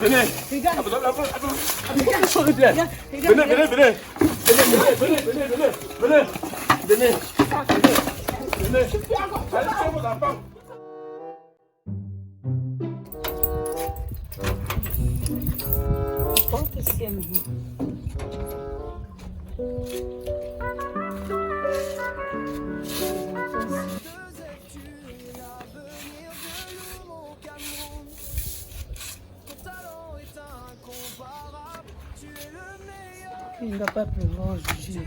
Venez. Regarde. Venez. Allez, chez vos enfants. Il ne va pas pleuvoir, je jure.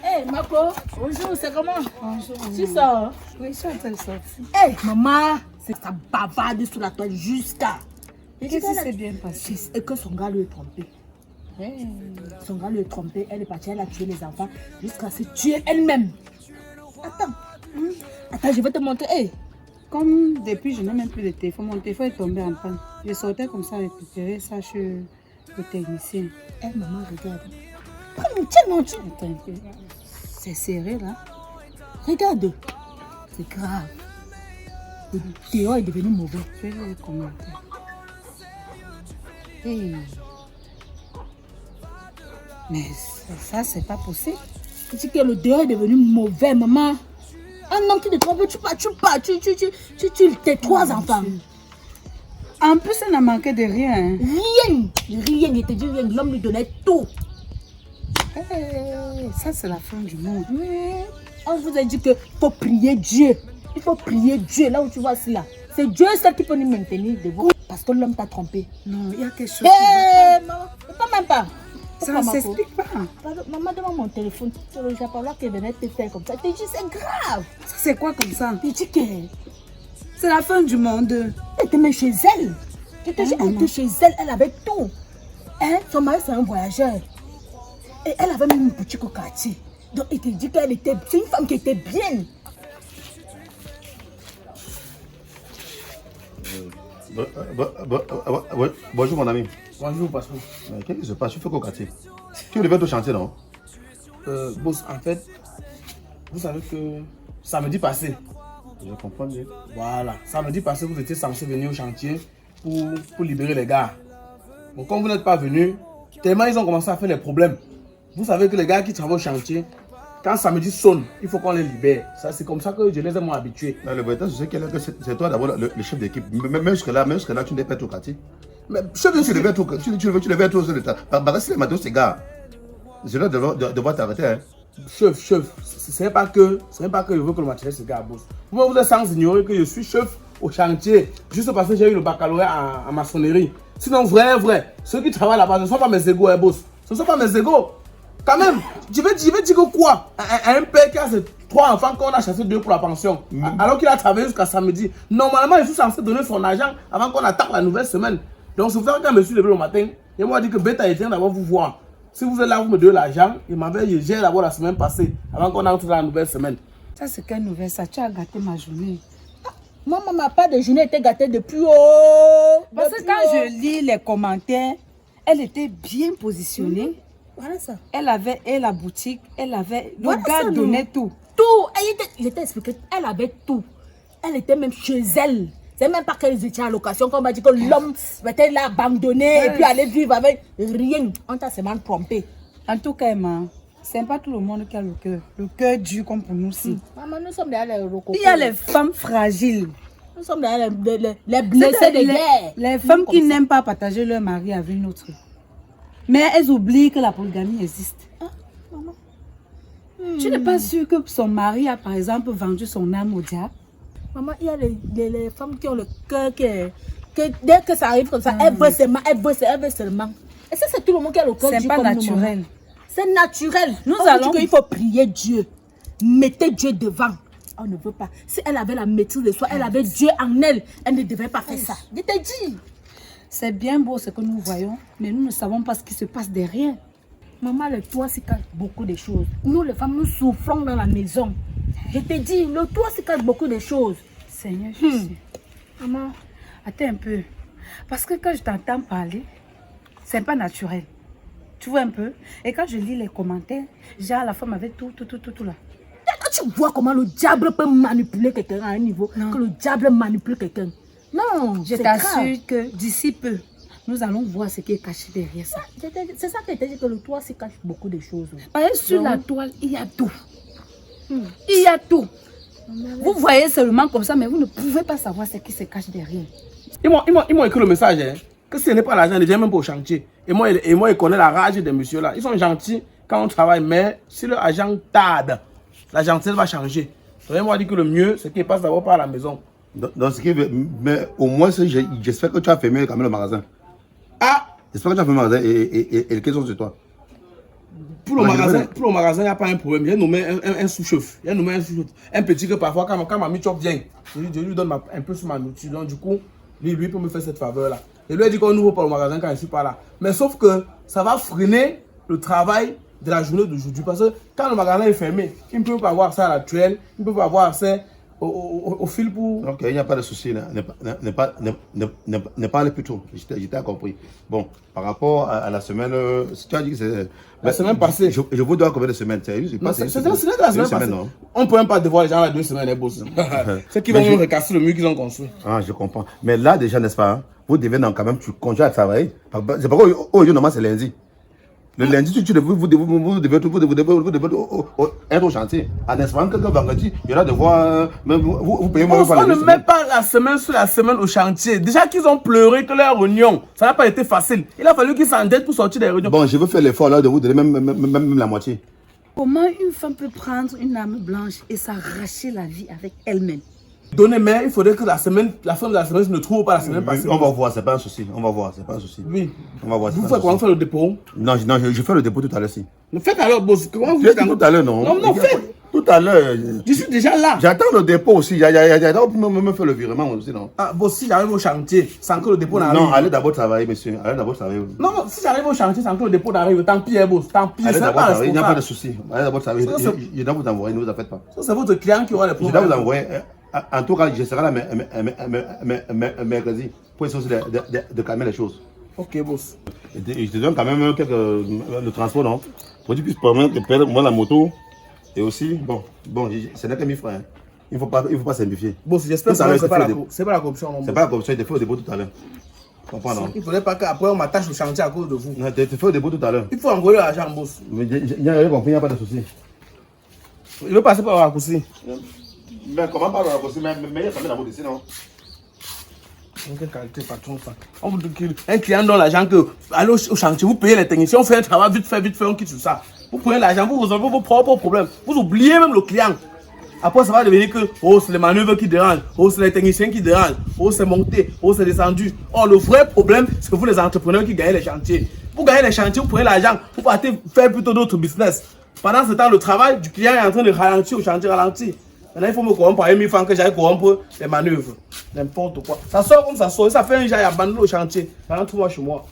Hey, Marco, bonjour, c'est comment? Bonjour. Tu sors? Oui, je suis en train de sortir. Hey, maman, c'est ça bavarde sur la toile jusqu'à. Qu'est-ce qui s'est bien passé? Et que son gars lui est trompé. Hey. Son gars lui est trompé, elle est partie, elle a tué les enfants jusqu'à se tuer elle-même. Attends. Attends, je vais te montrer. Hey. Comme depuis, je n'ai même plus de téléphone. Mon téléphone est tombé en panne. Je sortais comme ça récupérer ça chez le technicien. Eh, maman, regarde. Tellement tu. Attends un peu. C'est serré là. Regarde. C'est grave. Le Théo est devenu mauvais. Je vais le commenter. Hey. Mais ça c'est pas possible. Tu dis que le Théo est devenu mauvais, maman. Un homme qui te trompe, tu tes trois enfants. En plus, ça n'a manqué de rien. Hein. Rien, je te dis rien. L'homme lui donnait tout. Ça, c'est la fin du monde. On vous a dit qu'il faut prier Dieu. Il faut prier Dieu. Là où tu vois cela, c'est Dieu seul qui peut nous maintenir debout. Parce que l'homme t'a trompé. Non, il y a quelque chose. Maman, pas même pas. Ça ne s'explique pas. Pardon, maman, demande mon téléphone. C'est le Japon qui venait te faire comme ça. Je te dis, c'est grave. Ça, c'est quoi comme ça? Je dis que c'est la fin du monde. Elle était même chez elle. Je te dis, elle était chez elle. Elle avait tout. Hein? Son mari, c'est un voyageur. Et elle avait même une boutique au quartier. Donc, il te dit qu'elle était... C'est une femme qui était bien. Bonjour mon ami. Bonjour, patron. Qu'est-ce qui se passe? Tu fais quoi au quartier? Tu devais être au chantier, non? Boss, en fait, vous savez que samedi passé, Je comprends bien. voilà, samedi passé, vous étiez censé venir au chantier pour libérer les gars. Bon, comme vous n'êtes pas venu, tellement ils ont commencé à faire les problèmes. Vous savez que les gars qui travaillent au chantier, quand samedi sonne, il faut qu'on les libère. C'est comme ça que je les ai moins habitués. Le vrai, je sais que c'est toi d'abord le chef d'équipe. Même jusque-là, tu n'es pas être au quartier. Mais chef de Tu devais être au centre. Parce que si les matins, ces gars, je vais devoir t'arrêter. Hein. Chef, ce n'est pas que je veux que le matériel se gare, boss. Vous êtes sans ignorer que je suis chef au chantier, juste parce que j'ai eu le baccalauréat en maçonnerie. Sinon, vrai, ceux qui travaillent là-bas, ce ne sont pas mes égos, hein, boss. Ce ne sont pas mes égos. Quand même, je vais dire que quoi? Un père qui a ses 3 enfants qu'on a chassé 2 pour la pension, alors qu'il a travaillé jusqu'à samedi. Normalement, il est censé donner son argent avant qu'on attaque la nouvelle semaine. Donc, c'est pour ça que quand je me suis levé le matin, il m'a dit que Beta était d'abord vous voir. Si vous êtes là, vous me donnez l'argent, j'ai d'abord la semaine passée, avant qu'on entre dans la nouvelle semaine. Ça, c'est quelle nouvelle ça? Tu as gâté ma journée. Moi, ma part de journée était gâtée depuis haut. Parce que quand je lis les commentaires, elle était bien positionnée. Voilà ça. Elle avait la boutique, elle avait... Le Voilà gars ça, donnait tout. Tout. Il était expliqué. Elle avait tout. Elle était même chez elle. C'est même pas qu'elle était en location. Quand on m'a dit que l'homme était là abandonné et puis aller vivre avec rien. On t'a seulement trompé. En tout cas, Emma, c'est pas tout le monde qui a le cœur. Le cœur dur comme pour nous aussi. Maman, nous sommes derrière les rococo. Il y a les femmes fragiles. Nous sommes derrière les blessés de guerre. Les femmes qui n'aiment pas partager leur mari avec une autre. Mais elles oublient que la polygamie existe. Ah, maman. Tu n'es pas sûre que son mari a par exemple vendu son âme au diable? Maman, il y a les femmes qui ont le cœur que dès que ça arrive comme ça, elles veulent seulement. Et ça, c'est tout le monde qui a le cœur. C'est pas naturel. C'est naturel. Nous on allons... dit qu'il faut prier Dieu. Mettez Dieu devant. On ne veut pas. Si elle avait la maîtrise de soi, elle avait Dieu en elle, elle ne devait pas faire ça. Je t'ai dit. C'est bien beau ce que nous voyons, mais nous ne savons pas ce qui se passe derrière. Maman, le toit, c'est cache beaucoup de choses. Nous, les femmes, nous souffrons dans la maison. Je te dis, le toit, c'est cache beaucoup de choses. Seigneur Jésus. Maman, attends un peu. Parce que quand je t'entends parler, c'est pas naturel. Tu vois un peu? Et quand je lis les commentaires, genre la femme avait tout là. tu vois comment le diable peut manipuler quelqu'un à un niveau que le diable manipule quelqu'un. Non, Je t'assure que d'ici peu, nous allons voir ce qui est caché derrière ça. C'est ça que je t'ai dit, que le toit se cache beaucoup de choses. Parce que sur la toile, il y a tout. Il y a tout. Vous voyez seulement comme ça, mais vous ne pouvez pas savoir ce qui se cache derrière. Ils m'ont écrit le message, hein, que ce n'est pas l'argent, ils ne viennent même pas au chantier. Et moi, ils connaissent la rage des messieurs là. Ils sont gentils quand on travaille, mais si leur agent tarde, la gentillesse va changer. Donc, moi, dit que le mieux, c'est qu'il passe d'abord par la maison. Dans ce qui veut, mais au moins, j'espère que tu as fermé quand même le magasin. Ah! J'espère que tu as fermé le magasin et les questions sur toi. Pour le magasin, il n'y a pas un problème. Il y a nommé un sous-chef. Il y a nommé un sous-chef. Un petit que parfois, quand ma mi-chop vient, je lui donne un peu sur ma nourriture. Donc, du coup, lui peut me faire cette faveur-là. Et lui a dit qu'on n'ouvre pas le magasin quand je ne suis pas là. Mais sauf que ça va freiner le travail de la journée d'aujourd'hui. Parce que quand le magasin est fermé, il ne peut pas avoir ça à l'actuel. Il ne peut pas avoir accès au fil pour... Ok, il n'y a pas de souci. Ne parle plus tôt. J'étais compris. Bon, par rapport à la semaine, si tu as dit que c'est... La semaine passée. Je vous dois combien de semaines? C'est la semaine passée. On ne peut même pas devoir les gens à 2 semaines, les boss. C'est qu'ils vont nous recasser le mur qu'ils ont construit. Ah, je comprends. Mais là, déjà, n'est-ce pas, hein, vous devez quand même, tu continues à travailler. C'est pourquoi aujourd'hui, normalement, c'est lundi. Le lundi, vous devez être au chantier. En espérant que vendredi, il y aura devoir. Vous payez moins. On ne met pas la semaine sur la semaine au chantier. Déjà qu'ils ont pleuré que leur réunion, ça n'a pas été facile. Il a fallu qu'ils s'endettent pour sortir des réunions. Bon, je veux faire l'effort là de vous donner même la moitié. Comment une femme peut prendre une âme blanche et s'arracher la vie avec elle-même? Donnez, mais il faudrait que la fin de la semaine ne trouve pas la semaine passée. On va voir, c'est pas un souci. On va voir, c'est pas un souci. Oui. On va voir. Vous faites comment faire le dépôt? Non, je fais le dépôt tout à l'heure si. Faites alors, boss. Comment vous faites tout à l'heure, non? Non, faites. Tout à l'heure. Je suis déjà là. J'attends le dépôt aussi. On peut me faire le virement aussi, non? Ah, boss, si j'arrive au chantier sans que le dépôt n'arrive. Non, allez d'abord travailler, monsieur. Allez d'abord travailler. Non, si j'arrive au chantier sans que le dépôt n'arrive, tant pis, boss. Tant pis, allez d'abord travailler, il n'y a pas de souci. souci. Allez d'abord travailler. Je dois vous envoyer, ne vous en faites pas. Ça, c'est votre client qui aura les problèmes. Je dois vous envoyer. En tout cas, je serai là mercredi pour essayer de calmer les choses. Ok, boss. Et je te donne quand même le transport, non? Pour que tu puisses prendre moi la moto. Et aussi, bon, ce n'est que 1000 francs. Hein. Il ne faut pas simplifier. Boss, j'espère que c'est pas la corruption. C'est pas la corruption, il te fait au dépôt tout à l'heure. Comprends, il ne faudrait pas qu'après on m'attache au chantier à cause de vous. Non, tu te fais au dépôt tout à l'heure. Il faut envoyer l'argent, boss. Mais j'ai compris, il n'y a pas de souci. Il veut passer par la raccourci. Mais comment par le raccourci? Mais il y a quand même la route ici, non? Quelle qualité, patron, ça. Un client donne l'argent que allez au chantier, vous payez les techniciens, on fait un travail vite fait, on quitte sur ça. Vous prenez l'argent, vous résolvez vos propres problèmes. Vous oubliez même le client. Après, ça va devenir que c'est les manœuvres qui dérangent, c'est les techniciens qui dérangent, c'est monté, c'est descendu. Or, le vrai problème, c'est que vous, les entrepreneurs qui gagnez les chantiers. Vous gagnez les chantiers, vous prenez l'argent, vous partez faire plutôt d'autres business. Pendant ce temps, le travail du client est en train de ralentir, au chantier ralentir. Maintenant, il faut me corrompre par 1000 francs que j'aille corrompre les manœuvres. N'importe quoi. Ça sort comme ça sort. Ça fait un jour, il abandonne au chantier. Pendant 3 mois chez moi.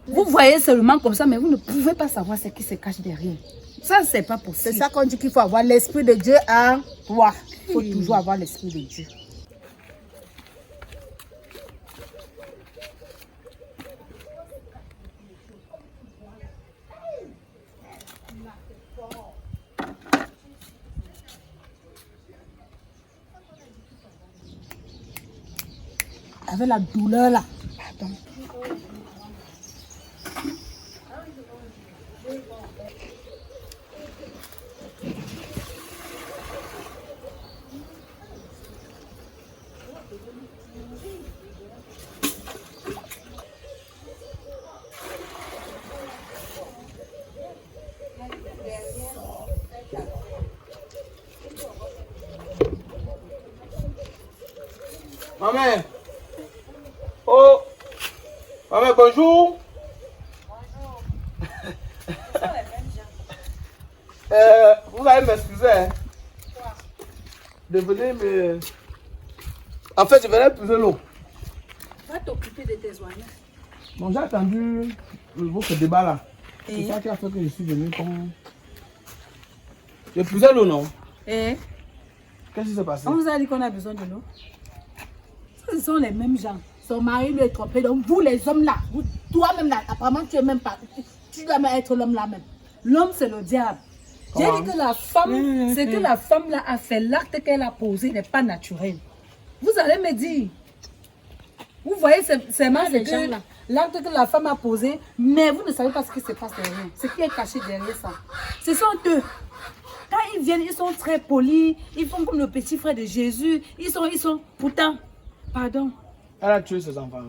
Vous voyez seulement comme ça, mais vous ne pouvez pas savoir ce qui se cache derrière. Ça, c'est pas possible. C'est ça qu'on dit qu'il faut avoir l'esprit de Dieu en toi. Il faut toujours avoir l'esprit de Dieu. Avec la douleur là. Pardon. Maman. Oh. Maman, bonjour. Vous allez m'excuser. Hein. De venir me... En fait, je venais puiser l'eau. Va t'occuper de tes oignons. Bon, j'ai attendu votre débat là. C'est ça qui a fait que je suis venu comme... J'ai puisé l'eau, non? Et qu'est-ce qui s'est passé? on vous a dit qu'on a besoin de l'eau. Ce sont les mêmes gens. Son mari lui est trompé. Donc vous les hommes là, toi-même là, apparemment tu es même pas... Tu dois même être l'homme là même. L'homme, c'est le diable. J'ai dit que la femme, ce que la femme là a fait, l'acte qu'elle a posé n'est pas naturel. Vous allez me dire. Vous voyez, c'est mal que l'acte que la femme a posé, mais vous ne savez pas ce qui se passe derrière. Ce qui est caché derrière ça. Ce sont eux. Quand ils viennent, ils sont très polis. Ils font comme le petit frère de Jésus. Ils sont. Pourtant, pardon. Elle a tué ses enfants.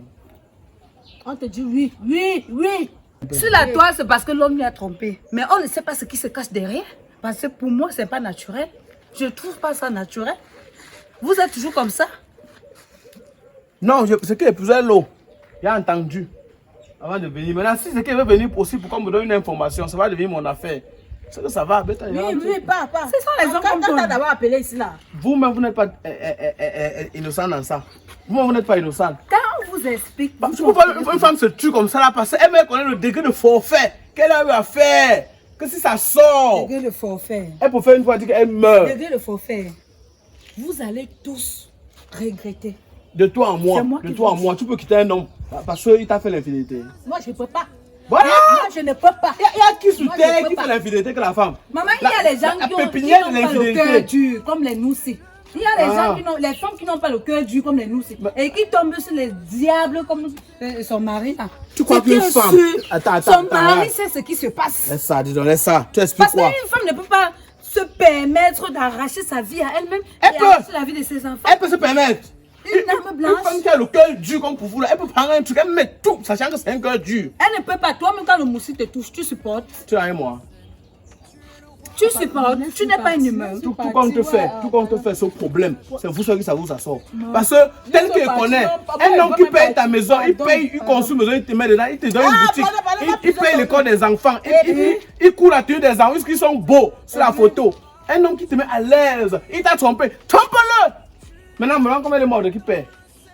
On te dit oui. Sur la toile, c'est parce que l'homme lui a trompé. Mais on ne sait pas ce qui se cache derrière. Parce que pour moi, c'est pas naturel. Je ne trouve pas ça naturel. Vous êtes toujours comme ça. Non, c'est qu'il épousait l'eau. Il a entendu. Avant de venir. Maintenant, si c'est qu'il veut venir aussi pour qu'on me donne une information, ça va devenir mon affaire. C'est que ça va. Oui, papa. C'est ça les gens comme Quand toi. t'as d'abord appelé ici là. Vous-même, vous n'êtes pas innocent dans ça. Vous-même, vous n'êtes pas innocent. Quand on vous explique... Tu peux pas une femme se tue comme ça là parce qu'elle même connaît le degré de forfait qu'elle a eu à faire. Que si ça sort, Degré de forfait. elle peut faire une fois dire qu'elle meurt. Degré de forfait. Vous allez tous regretter. De toi en moi, C'est moi de qui toi en vous moi, tu peux quitter un homme parce qu'il t'a fait l'infidélité. Moi, je ne peux pas. Voilà! Moi, je ne peux pas. Il y a qui sur Moi, je terre peux qui pas. fait l'infidélité que la femme? Maman, il y a les gens la qui n'ont pépinière de pas le l'infidélité. cœur dur, comme les noussis. Il y a les Ah. gens qui n'ont, les femmes qui n'ont pas le cœur dur comme les noussis. Et qui tombent sur les diables comme son mari. Là. Tu crois C'est qu'une que femme... sur- Attends, Son mari sait ce qui se passe. Laisse ça, dis donc, laisse ça. Tu expliques Parce quoi? qu'une femme ne peut pas se permettre d'arracher sa vie à elle-même Elle et peut. arracher la vie de ses enfants. Elle peut se permettre. Une âme Une blanche. femme qui a le cœur dur comme pour vous, là, elle peut prendre un truc, elle met tout, sachant que c'est un cœur dur. Elle ne peut pas. Toi-même, quand le moussi te touche, tu supportes. Tu as et moi. Tu supportes. Tu n'es pas une humaine. Tout qu'on te fait, tout qu'on te fait, ce problème, c'est vous seul qui ça vous assort. Parce que tel qu'il connaît, un homme qui paye ta maison, il paye, il construit une maison, il te met dedans, il te donne une boutique, il paye l'école des enfants, il court la tenue des enfants, ils sont beaux sur la photo. Un homme qui te met à l'aise, il t'a trompé, trompe-le! Maintenant, comment elle est morte qui paye?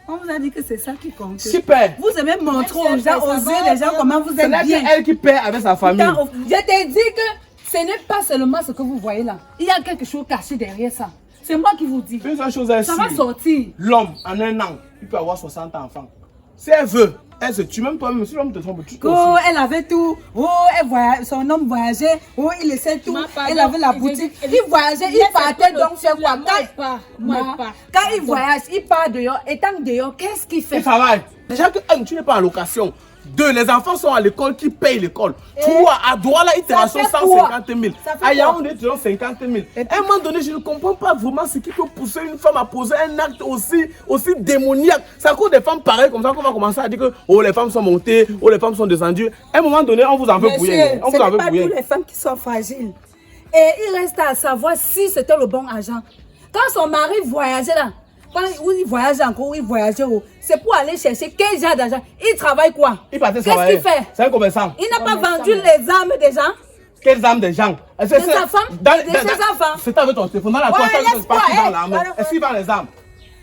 On vous a dit que c'est ça qui compte. Qui paye? Vous aimez montrer aux gens, aux yeux des gens comment vous C'est êtes là bien. elle qui paye avec sa famille. Quand- je t'ai dit que ce n'est pas seulement ce que vous voyez là. Il y a quelque chose caché derrière ça. C'est moi qui vous dis. Une seule chose est Ça va sûre. sortir. L'homme, en un an, il peut avoir 60 enfants. Si elle veut, elle se tue. Même toi-même, si l'homme te trompe, tu te Oh, elle avait tout. Oh, elle voyage, son homme voyageait. Oh, il laissait tout. Ma pardon, Elle avait la je boutique. dis- Il voyageait, il Laisse partait pas donc le- faire quoi? moi, pas. Moi, pas. Quand il voyage, il part dehors. Étant dehors, qu'est-ce qu'il fait? Il travaille. Déjà que, un, tu n'es pas en location. Deux, les enfants sont à l'école qui payent l'école. Trois, à Douala, ils te ça rassurent fait 150 000. Ça fait À quoi? Yaoundé, ils te donnent 50 000. À un moment donné, je ne comprends pas vraiment ce qui peut pousser une femme à poser un acte aussi démoniaque. C'est à cause des femmes pareilles comme ça qu'on va commencer à dire que oh, les femmes sont montées, oh, les femmes sont descendues. À un moment donné, on vous en veut pour rien. Monsieur, On ce vous en n'est veut pas pour rien. toutes les femmes qui sont fragiles. Et il reste à savoir si c'était le bon agent. Quand son mari voyageait là, quand il voyageait encore, il voyageait, c'est pour aller chercher quel genre d'argent. Il travaille quoi? Il partait Qu'est-ce travailler. qu'il fait? C'est un commerçant. Il n'a pas vendu les armes des gens. Quelles âmes des gens? Des enfants? Des enfants? C'est avec ton téléphone. Dans la Ouais, poche, c'est laisse-moi, parti dans hey, l'arme. voilà. Est-ce qu'il vend les armes?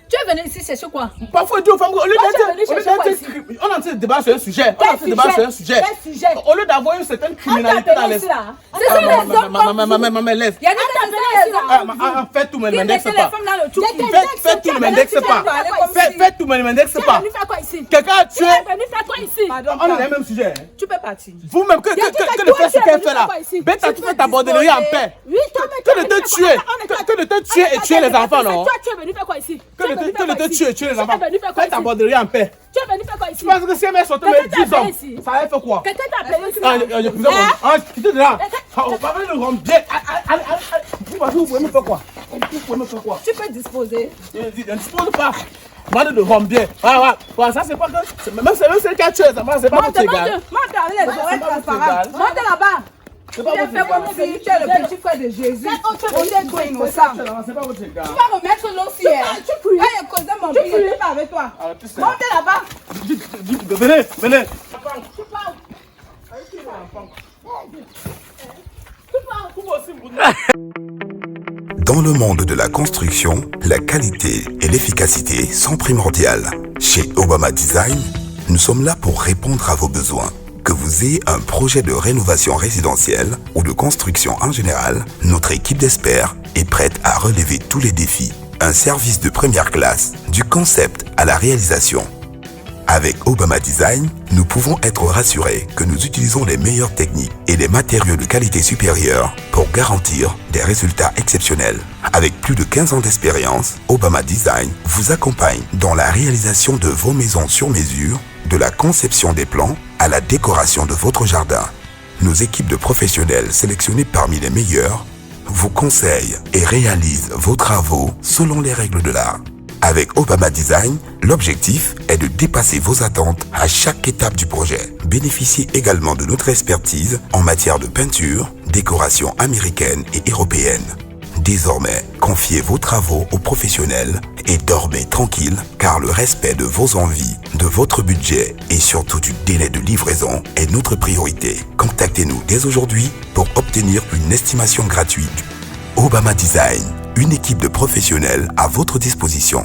Tu es venu ici chercher quoi? Parfois, Dieu, femme, au lieu Moi, je suis venue chercher quoi ici? on a un débat sur un sujet. On a un Quel débat sur un sujet? sujet. Quel sujet? Au lieu d'avoir une certaine criminalité dans les. ici là. C'est ça les hommes comme vous. Maman, laisse. Il y a des personnes là. Faites tout, mais ne Qui m'indexe mettaient les pas. femmes dans le trou. Faites tout, ne m'indexe pas. Faites tout, mais ne m'indexe Tu es pas. venu faire quoi ici? Quelqu'un a tué. Tu es venu faire quoi ici? On est dans le même sujet. Tu peux partir. Vous-même, que de faire ce qu'elle fait là. Bête, tu fais ta bordellerie en paix. Oui, toi, mais Que de te tuer. Que de te tuer et tuer les enfants, non? Toi, tu es venu faire quoi ici? Que de te tuer et tuer les enfants. Tu es venu faire quoi Fais ta ici? bordellerie en paix. Tu es venu faire quoi ici? Tu penses que si elle m'a sorti mes 10 hommes, ça allait faire quoi? Quelqu'un t'a appelé ici? J'ai plusieurs hommes. Ah, quittez de là. On va venir le rendre bien. Vous pouvez me faire quoi? Vous pouvez me faire quoi? Tu peux disposer. Je ne dispose pas. Demande de rendre bien. Voilà, ça c'est pas que. Même celle qui a tué, c'est pas votre égal. Monte avec les oreilles transparentes. Monte là-bas. C'est pas Tu as votre fait comme égal. si tu es le petit frère de Jésus. On est trop innocent. C'est pas votre égal. Tu vas remettre l'eau si elle. Tu pries. Elle causé mon prix. Je ne suis pas avec toi. Monte là-bas. Venez. Dans le monde de la construction, la qualité et l'efficacité sont primordiales. Chez Obama Design, nous sommes là pour répondre à vos besoins. Que vous ayez un projet de rénovation résidentielle ou de construction en général, notre équipe d'experts est prête à relever tous les défis. Un service de première classe, du concept à la réalisation. Avec Obama Design, nous pouvons être rassurés que nous utilisons les meilleures techniques et des matériaux de qualité supérieure pour garantir des résultats exceptionnels. Avec plus de 15 ans d'expérience, Obama Design vous accompagne dans la réalisation de vos maisons sur mesure, de la conception des plans à la décoration de votre jardin. Nos équipes de professionnels sélectionnés parmi les meilleurs vous conseillent et réalisent vos travaux selon les règles de l'art. Avec Obama Design, l'objectif est de dépasser vos attentes à chaque étape du projet. Bénéficiez également de notre expertise en matière de peinture, décoration américaine et européenne. Désormais, confiez vos travaux aux professionnels et dormez tranquille car le respect de vos envies, de votre budget et surtout du délai de livraison est notre priorité. Contactez-nous dès aujourd'hui pour obtenir une estimation gratuite. Obama Design, une équipe de professionnels à votre disposition.